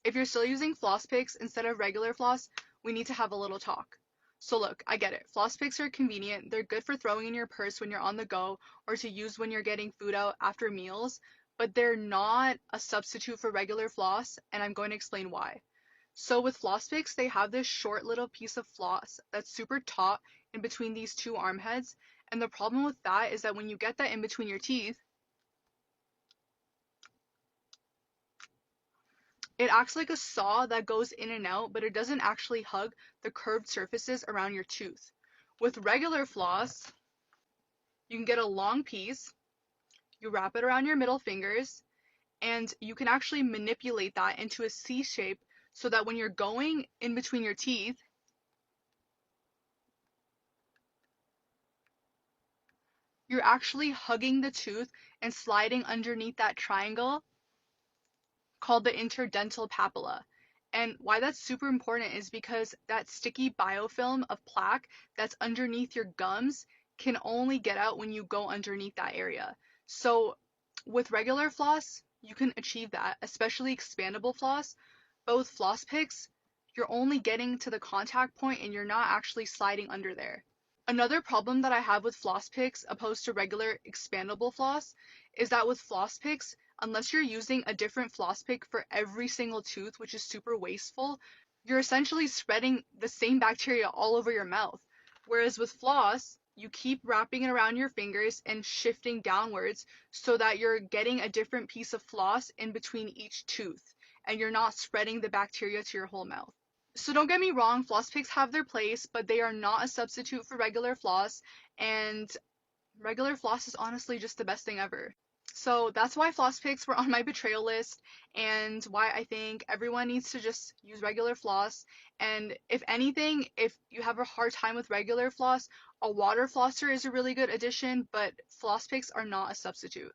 If you're still using floss picks instead of regular floss, we need to have a little talk. So look, I get it. Floss picks are convenient. They're good for throwing in your purse when you're on the go or to use when you're getting food out after meals, but they're not a substitute for regular floss, and I'm going to explain why. So with floss picks, they have this short little piece of floss that's super taut in between these two arm heads, and the problem with that is that when you get that in between your teeth, it acts like a saw that goes in and out, but it doesn't actually hug the curved surfaces around your tooth. With regular floss, you can get a long piece, you wrap it around your middle fingers, and you can actually manipulate that into a C shape so that when you're going in between your teeth, you're actually hugging the tooth and sliding underneath that triangle called the interdental papilla. And why that's super important is because that sticky biofilm of plaque that's underneath your gums can only get out when you go underneath that area. So with regular floss, you can achieve that, especially expandable floss. But with floss picks, you're only getting to the contact point and you're not actually sliding under there. Another problem that I have with floss picks opposed to regular expandable floss is that with floss picks, unless you're using a different floss pick for every single tooth, which is super wasteful, you're essentially spreading the same bacteria all over your mouth. Whereas with floss, you keep wrapping it around your fingers and shifting downwards so that you're getting a different piece of floss in between each tooth and you're not spreading the bacteria to your whole mouth. So don't get me wrong, floss picks have their place, but they are not a substitute for regular floss, and regular floss is honestly just the best thing ever. So that's why floss picks were on my betrayal list, and why I think everyone needs to just use regular floss. And if anything, if you have a hard time with regular floss, a water flosser is a really good addition, but floss picks are not a substitute.